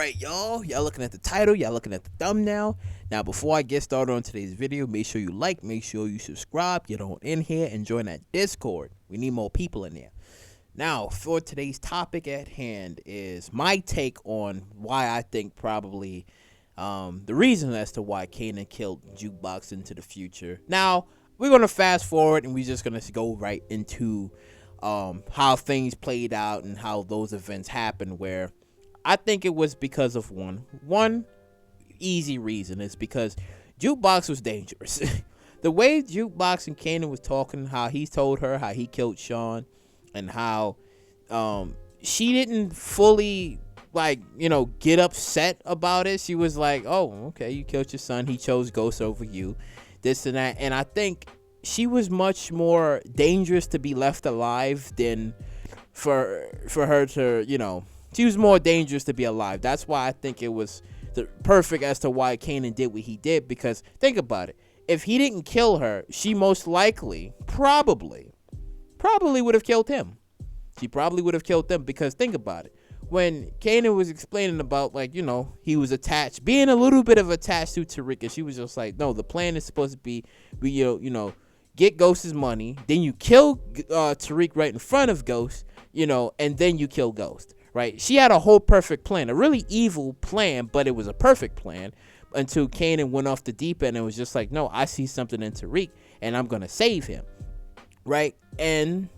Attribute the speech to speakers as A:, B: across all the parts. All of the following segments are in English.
A: Alright, y'all looking at the title, y'all looking at the thumbnail. Now, before I get started on today's video, make sure you like, make sure you subscribe, get on in here, and join that Discord. We need more people in there. Now, for today's topic at hand is my take on why I think probably the reason as to why Kanan killed Jukebox into the future. Now, we're going to fast forward and we're just going to go right into how things played out and how those events happened, where I think it was because of one easy reason is because Jukebox was dangerous. The way Jukebox and Kanan was talking, how he told her how he killed Sean, and how she didn't fully get upset about it. She was like, oh, okay, you killed your son, he chose Ghost over you, this and that. And I think she was much more dangerous to be left alive than for her to, she was more dangerous to be alive. That's why I think it was the perfect as to why Kanan did what he did. Because think about it, if he didn't kill her, she most likely probably would have killed him. She probably would have killed them, because think about it. When Kanan was explaining about, he was attached, being a little bit of attached to Tariq, she was just like, no, the plan is supposed to be get Ghost's money, then you kill Tariq right in front of Ghost, and then you kill Ghost, right? She had a whole perfect plan, a really evil plan, but it was a perfect plan until Kanan went off the deep end and was just like, no, I see something in Tariq and I'm going to save him, right? And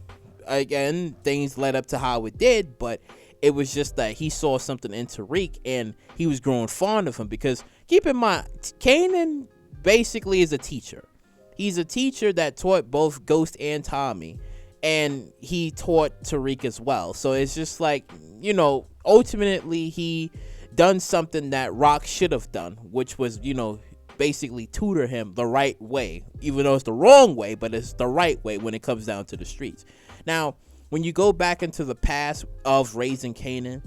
A: again, things led up to how it did, but it was just that he saw something in Tariq and he was growing fond of him. Because keep in mind, Kanan basically is a teacher. He's a teacher that taught both Ghost and Tommy, and he taught Tariq as well. So it's just like, ultimately he done something that Rock should have done, which was, basically tutor him the right way, even though it's the wrong way, but it's the right way when it comes down to the streets. Now, when you go back into the past of raising Kanan,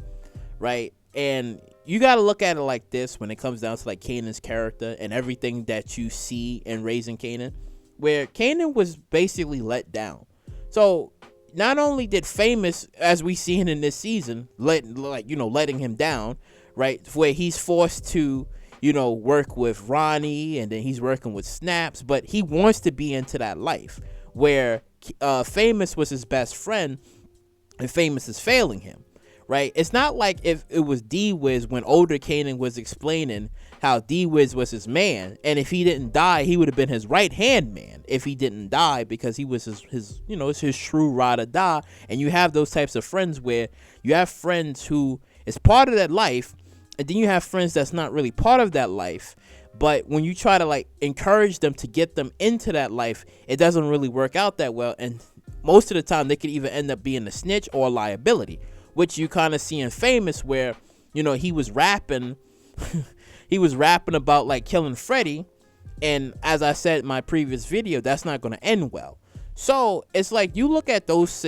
A: right, and you got to look at it like this when it comes down to Kanan's character and everything that you see in raising Kanan, where Kanan was basically let down. So not only did Famous, as we seen in this season, letting him down, right, where he's forced to work with Ronnie, and then he's working with Snaps, but he wants to be into that life where Famous was his best friend and Famous is failing him, right? It's not like if it was D-Wiz when older Kanan was explaining how D-Wiz was his man, and if he didn't die, he would have been his right-hand man if he didn't die, because he was his it's his true ride or die. And you have those types of friends where you have friends who is part of that life, and then you have friends that's not really part of that life, but when you try to encourage them to get them into that life, it doesn't really work out that well. And most of the time they could either end up being a snitch or a liability, which you kind of see in Famous, where he was rapping he was rapping about killing Freddy, and as I said in my previous video, that's not going to end well. So it's like you look at those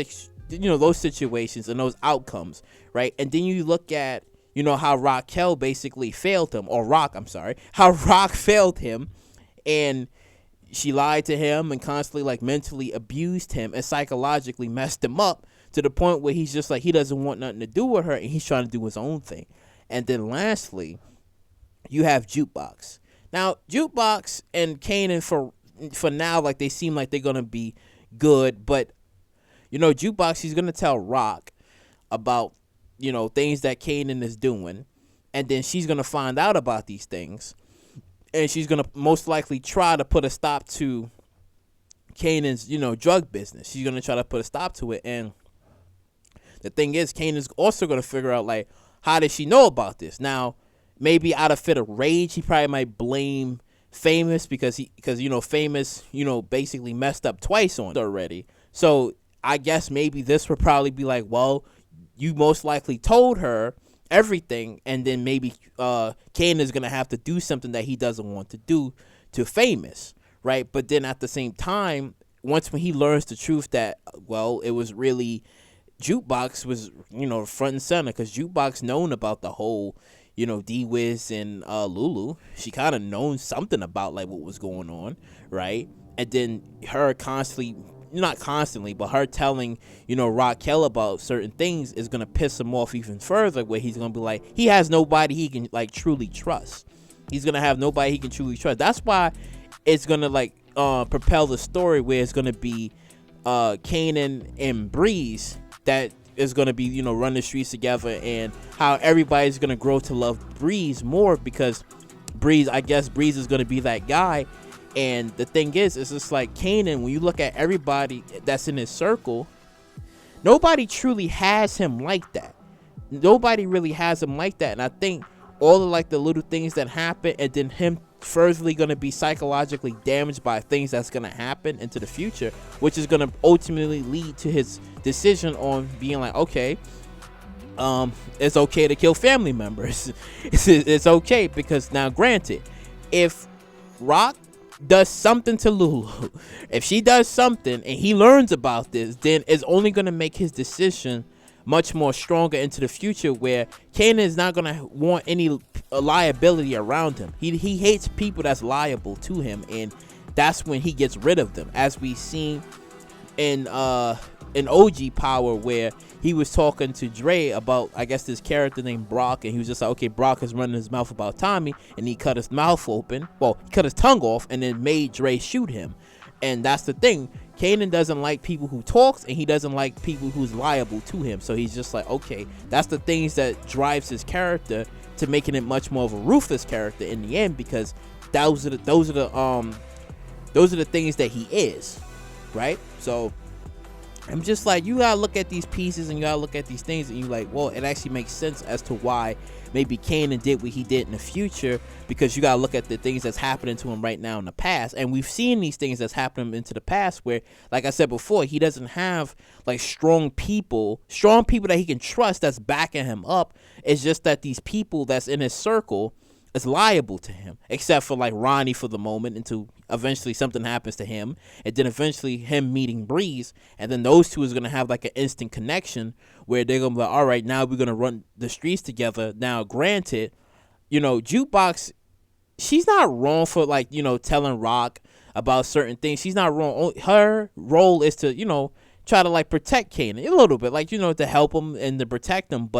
A: those situations and those outcomes, right? And then you look at how Raquel basically failed him, or how Rock failed him, and she lied to him and constantly mentally abused him and psychologically messed him up to the point where he's just he doesn't want nothing to do with her, and he's trying to do his own thing. And then lastly, you have Jukebox. Now, Jukebox and Kanan for now, they seem like they're gonna be good, but Jukebox, he's gonna tell Rock about things that Kanan is doing, and then she's gonna find out about these things, and she's gonna most likely try to put a stop to Kanan's drug business. She's gonna try to put a stop to it. And the thing is, Kanan's also gonna figure out how did she know about this. Now, maybe out of fit of rage, he probably might blame Famous because Famous basically messed up twice on it already. So I guess maybe this would probably be well, you most likely told her everything, and then maybe Kanan is going to have to do something that he doesn't want to do to Famous, right? But then at the same time, when he learns the truth that, it was really Jukebox was, front and center, because Jukebox known about the whole, D-Wiz and Lulu. She kind of known something about what was going on, right? And then her constantly not constantly, but her telling, Raquel about certain things is going to piss him off even further, where he's going to be like, he has nobody he can like truly trust. He's going to have nobody he can truly trust. That's why it's going to like propel the story where it's going to be Kanan and Breeze that is going to be, run the streets together, and how everybody's going to grow to love Breeze more, because Breeze is going to be that guy. And the thing is, it's just like Kanan, when you look at everybody that's in his circle, nobody truly has him like that. Nobody really has him like that. And I think all of like the little things that happen, and then him furtherly going to be psychologically damaged by things that's going to happen into the future, which is going to ultimately lead to his decision on being like, okay, it's okay to kill family members. It's okay, because now granted, if Rock does something to Lulu, if she does something and he learns about this, then it's only going to make his decision much more stronger into the future, where Kanan is not going to want any liability around him. He hates people that's liable to him, and that's when he gets rid of them, as we seen in OG Power, where he was talking to Dre about, I guess, this character named Brock, and he was just like, okay, Brock is running his mouth about Tommy, and he cut his mouth open, well, he cut his tongue off, and then made Dre shoot him. And that's the thing, Kanan doesn't like people who talks, and he doesn't like people who's liable to him. So he's just like, okay, that's the things that drives his character to making it much more of a ruthless character in the end, because those are the things that he is, right? So I'm just like, you gotta look at these pieces, and you gotta look at these things, and you like, well, it actually makes sense as to why maybe Kanan did what he did in the future, because you gotta look at the things that's happening to him right now in the past. And we've seen these things that's happening into the past, where, like I said before, he doesn't have like strong people that he can trust that's backing him up. It's just that these people that's in his circle is liable to him, except for like Ronnie for the moment, until eventually something happens to him, and then eventually him meeting Breeze, and then those two is going to have like an instant connection, where they're going to be like, all right, now we're going to run the streets together. Now granted, Jukebox, she's not wrong for like, telling Rock about certain things. She's not wrong. Her role is to, try to like protect Kanan a little bit, like, to help him and to protect him,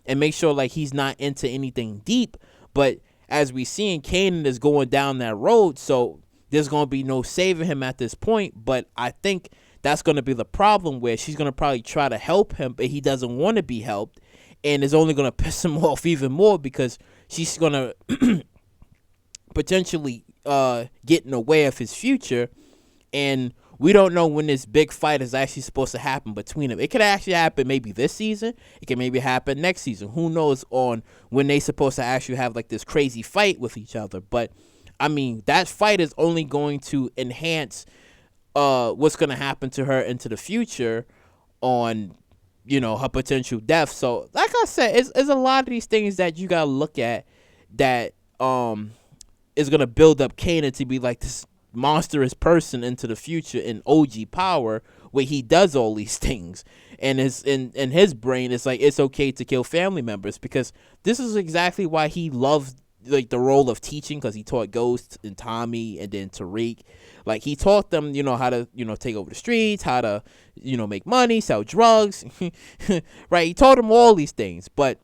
A: and make sure like he's not into anything deep. But as we seen, Kanan is going down that road, so there's going to be no saving him at this point. But I think that's going to be the problem, where she's going to probably try to help him, but he doesn't want to be helped, and it's only going to piss him off even more, because she's going to potentially get in the way of his future. And we don't know when this big fight is actually supposed to happen between them. It could actually happen maybe this season. It can maybe happen next season. Who knows on when they supposed to actually have like this crazy fight with each other. But I mean, that fight is only going to enhance what's going to happen to her into the future on, her potential death. So like I said, it's a lot of these things that you got to look at that is going to build up Kanan to be like this monstrous person into the future in OG Power, where he does all these things, and in his brain it's like, it's okay to kill family members, because this is exactly why he loves like the role of teaching, because he taught Ghost and Tommy and then Tariq. Like he taught them, how to, take over the streets, how to, make money, sell drugs, right? He taught them all these things, but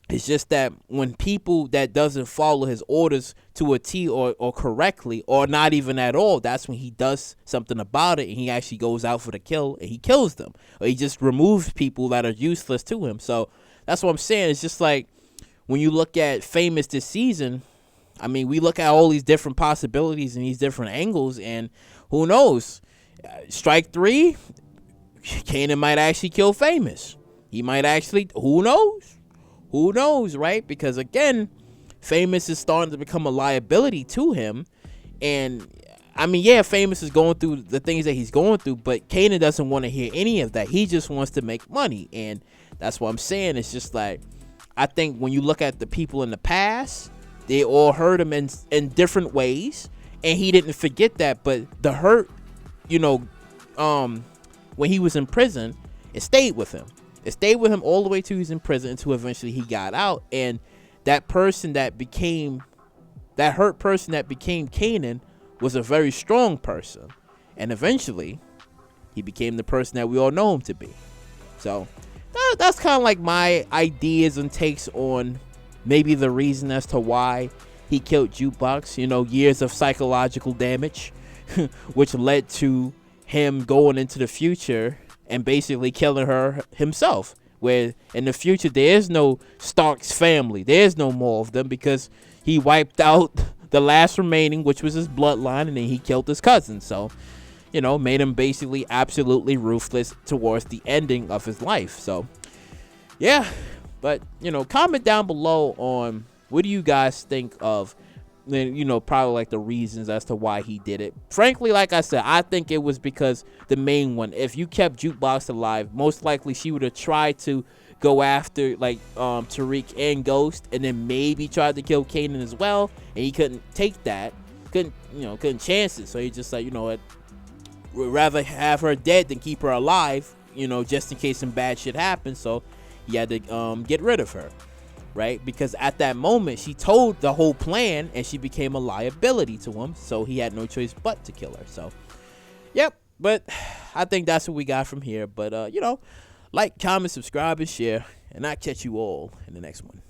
A: it's just that when people that doesn't follow his orders to a T or correctly, or not even at all, that's when he does something about it, and he actually goes out for the kill, and he kills them, or he just removes people that are useless to him. So that's what I'm saying. It's just like when you look at Famous this season, I mean, we look at all these different possibilities and these different angles, and who knows? Strike 3, Kanan might actually kill Famous. He might actually, who knows? Who knows, right? Because again, Famous is starting to become a liability to him. And I mean, yeah, Famous is going through the things that he's going through, but Kanan doesn't want to hear any of that. He just wants to make money. And that's what I'm saying. It's just like, I think when you look at the people in the past, they all hurt him in different ways, and he didn't forget that. But the hurt, when he was in prison, it stayed with him. It stayed with him all the way till he was in prison, until eventually he got out. And that person that became, that hurt person that became Kanan was a very strong person. And eventually, he became the person that we all know him to be. So that's kind of like my ideas and takes on maybe the reason as to why he killed Jukebox. You know, years of psychological damage, which led to him going into the future and basically killing her himself. Where in the future there is no Stark's family, there is no more of them, because he wiped out the last remaining, which was his bloodline, and then he killed his cousin. So, you know, made him basically absolutely ruthless towards the ending of his life. So, yeah. But, you know, comment down below on what do you guys think of, you know, probably like the reasons as to why he did it. Frankly, like I said, I think it was because the main one, if you kept Jukebox alive, most likely she would have tried to go after like Tariq and Ghost, and then maybe tried to kill Kanan as well, and he couldn't take that, couldn't chance it. So he just like, you know what, would rather have her dead than keep her alive, you know, just in case some bad shit happens. So he had to get rid of her, right? Because at that moment she told the whole plan and she became a liability to him, so he had no choice but to kill her. So yep. But I think that's what we got from here. But you know, like, comment, subscribe, and share, and I'll catch you all in the next one.